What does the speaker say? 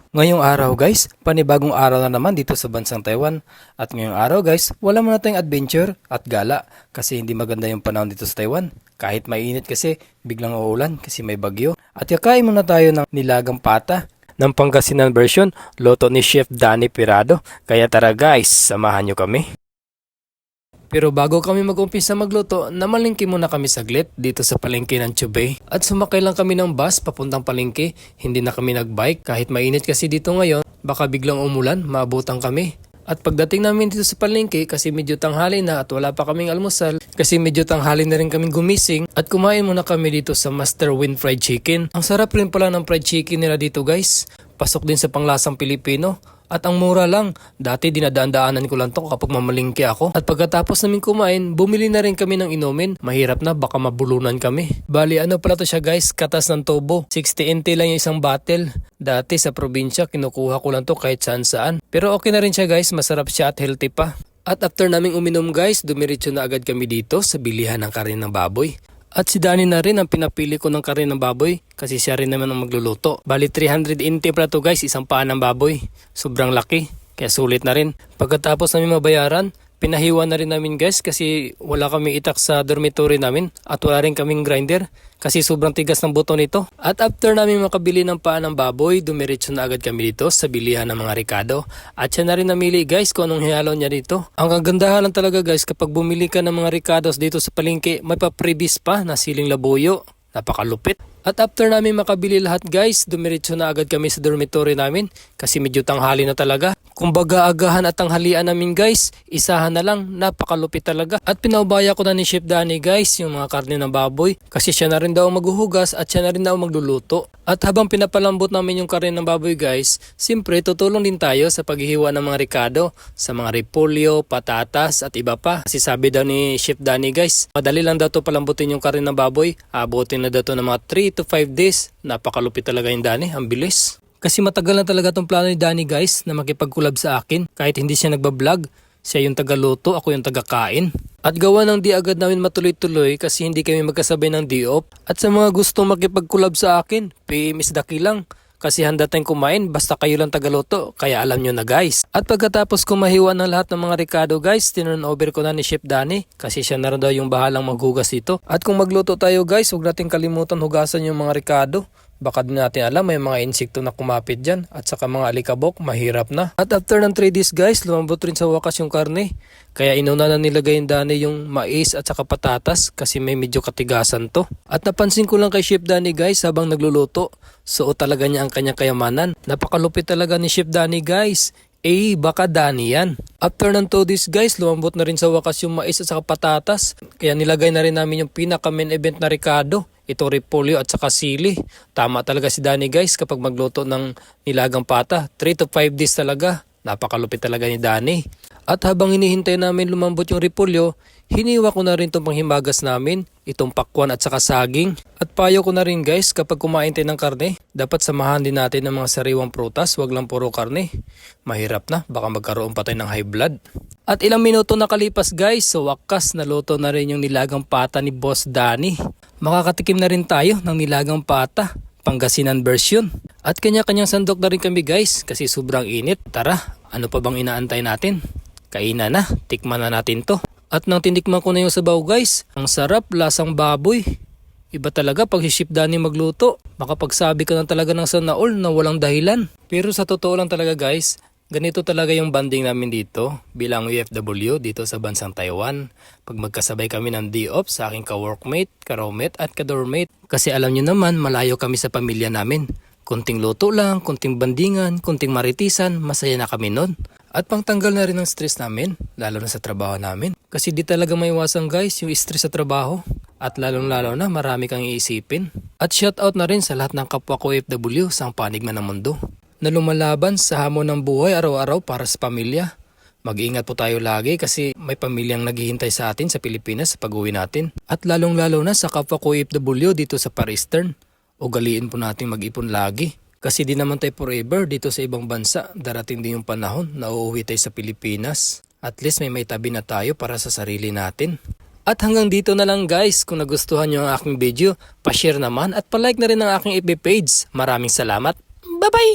Ngayong araw guys, panibagong araw na naman dito sa bansang Taiwan. At ngayong araw guys, wala muna tayong adventure at gala kasi hindi maganda yung panahon dito sa Taiwan. Kahit mainit kasi, biglang uulan kasi may bagyo. At yakain muna tayo ng nilagang pata ng Pangasinan version, loto ni Chef Danny Pirado. Kaya tara guys, samahan nyo kami. Pero bago kami mag-umpisa magluto, namalingki muna kami saglit dito sa palengke ng Chubay. At sumakay lang kami ng bus papuntang palengke, hindi na kami nagbike. Kahit mainit kasi dito ngayon, baka biglang umulan, maabutan kami. At pagdating namin dito sa palengke, kasi medyo tanghali na at wala pa kaming almusal, kasi medyo tanghali na rin kaming gumising, at kumain muna kami dito sa Master Win Fried Chicken. Ang sarap rin pala ng fried chicken nila dito guys. Pasok din sa panglasang Pilipino. At ang mura lang, dati dinadaan-daanan ko lang to kapag mamalingki ako. At pagkatapos namin kumain, bumili na rin kami ng inumin. Mahirap na, baka mabulunan kami. Bali ano pala to siya guys, katas ng tubo. 60 NT lang yung isang bottle. Dati sa probinsya, kinukuha ko lang to kahit saan-saan. Pero okay na rin siya guys, masarap siya at healthy pa. At after naming uminom guys, dumiretso na agad kami dito sa bilihan ng karne ng baboy. At si Danny na rin ang pinapili ko ng karne ng baboy kasi siya rin naman ang magluluto. Bali 300 NT pala to guys, isang paa ng baboy. Sobrang laki, kaya sulit na rin. Pagkatapos namin mabayaran, pinahiwa na rin namin guys kasi wala kami itak sa dormitory namin at wala rin kaming grinder kasi sobrang tigas ng buto nito. At after namin makabili ng paa ng baboy, dumiretso na agad kami dito sa bilihan ng mga Ricardo. At siya na rin namili guys kung anong hihalo niya dito. Ang kagandahan lang talaga guys kapag bumili ka ng mga Ricardos dito sa palengke, may pa-freebies pa na siling labuyo. Napakalupit. At after namin makabili lahat guys, dumiretso na agad kami sa dormitory namin kasi medyo tanghali na talaga. Kumbaga agahan at tanghalian namin guys, isahan na lang, napakalupit talaga. At pinaubaya ko na ni Chef Danny guys yung mga karne ng baboy kasi siya na rin daw maghuhugas at siya na rin daw magluluto. At habang pinapalambot namin yung karne ng baboy guys, siyempre tutulong din tayo sa paghihiwa ng mga Ricardo sa mga repolyo, patatas at iba pa. Kasi sabi daw ni Chef Danny guys, madali lang daw to palambutin yung karne ng baboy, abutin na daw to ng mga 3 to 5 days. Napakalupit talaga yung Danny, ang bilis. Kasi matagal na talaga tong plano ni Danny guys na makipag-collab sa akin kahit hindi siya nagbablog. Siya yung tagaluto, ako yung tagakain. At gawa ng di agad namin matuloy-tuloy kasi hindi kami magkasabay ng di-op. At sa mga gustong makipag-collab sa akin, PMS Daki lang. Kasi handa tayong kumain basta kayo lang tagaluto, kaya alam nyo na guys. At pagkatapos ko mahiwa ng lahat ng mga Ricardo guys, tinurn over ko na ni Chef Danny kasi siya na rin daw yung bahalang maghugas dito. At kung magluto tayo guys, huwag natin kalimutan hugasan yung mga Ricardo. Baka din natin alam may mga insekto na kumapit dyan at saka mga alikabok, mahirap na. At after ng 3 days guys, lumambot rin sa wakas yung karne. Kaya inuna na nilagay yung Danny yung mais at saka patatas kasi may medyo katigasan to. At napansin ko lang kay Chef Danny guys habang nagluluto, suot talaga niya ang kanyang kayamanan. Napakalupit talaga ni Chef Danny guys. Baka Danny yan. After ng 2 days guys, lumambot na rin sa wakas yung mais at saka patatas. Kaya nilagay na rin namin yung pinaka main event na Ricardo. Ito repolyo at saka sili. Tama talaga si Danny guys kapag magluto ng nilagang pata. 3 to 5 days talaga. Napakalupit talaga ni Danny. At habang hinihintay namin lumambot yung repolyo, hiniwa ko na rin itong panghimagas namin, itong pakwan at saka saging. At payo ko na rin guys kapag kumain tayo ng karne, dapat samahan din natin ng mga sariwang prutas, wag lang puro karne. Mahirap na, baka magkaroon pa tayo ng high blood. At ilang minuto nakalipas guys, sa wakas naluto na rin yung nilagang pata ni Boss Danny. Makakatikim na rin tayo ng nilagang pata, Pangasinan version. At kanya-kanyang sandok na rin kami guys kasi sobrang init. Tara, ano pa bang inaantay natin? Kainan na, tikman na natin to. At nang tinikman ko na yung sabaw guys, ang sarap, lasang baboy. Iba talaga pag si Chef Danny magluto. Baka pagsabi ka na talaga ng sana all na walang dahilan. Pero sa totoo lang talaga guys, ganito talaga yung banding namin dito bilang OFW dito sa bansang Taiwan. Pag magkasabay kami ng D-Op sa aking ka-workmate, ka-roommate at ka-dormmate. Kasi alam nyo naman, malayo kami sa pamilya namin. Kunting luto lang, kunting bandingan, kunting maritisan, masaya na kami nun. At pangtanggal na rin ng stress namin, lalo na sa trabaho namin. Kasi di talaga maiwasan guys yung stress sa trabaho. At lalong-lalo na marami kang iisipin. At shoutout na rin sa lahat ng kapwa ko OFW sa panig man ng mundo na lumalaban sa hamon ng buhay araw-araw para sa pamilya. Mag-iingat po tayo lagi kasi may pamilyang naghihintay sa atin sa Pilipinas sa pag-uwi natin. At lalong-lalo na sa kapwa ko OFW dito sa Far Eastern. Ugaliin po natin mag-ipon lagi. Kasi di naman tayo forever dito sa ibang bansa. Darating din yung panahon na uuwi tayo sa Pilipinas. At least may tabi na tayo para sa sarili natin. At hanggang dito na lang guys. Kung nagustuhan nyo ang aking video, pa-share naman at pa-like na rin ang aking FB page. Maraming salamat. Bye-bye!